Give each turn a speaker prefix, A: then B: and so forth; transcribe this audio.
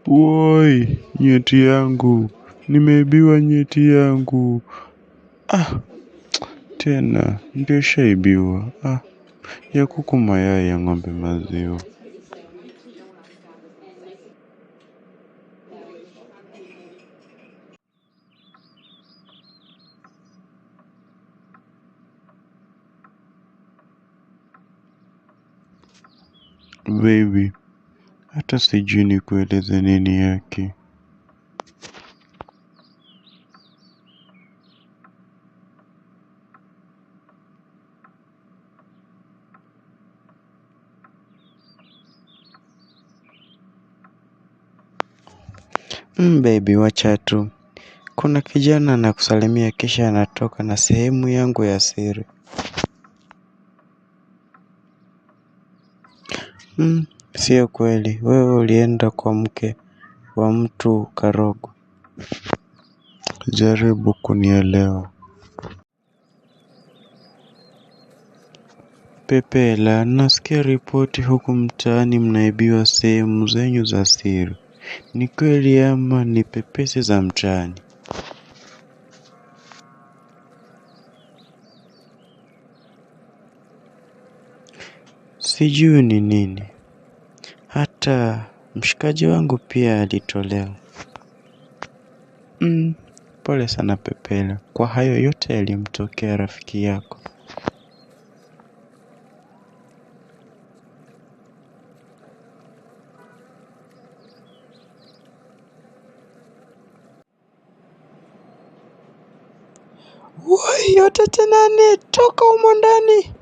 A: Woi, nyeti yangu. Nimeibiwa nyeti yangu. Tena, nimeshaibiwa. Ya kuku, mayai, ya ng'ombe, maziwa. Baby, hata sijui nikueleze nini yake. Baby, wacha tu. Kuna kijana anakusalimia kisha anatoka na sehemu yangu ya siri. Sio kweli, wewe ulienda kwa mke wa mtu Karogo. Jaribu kunielewa. Pepela, nasikia ripoti huku mtaani mnaibiwa sehemu zenyu za siri. Ni kweli ama ni pepesi za mtaani? Sijui ni nini. Hata mshikaji wangu pia alitolewa. Pole sana Pepela, kwa hayo yote yalimtokea rafiki yako. Woi, yote tena toka humo ndani.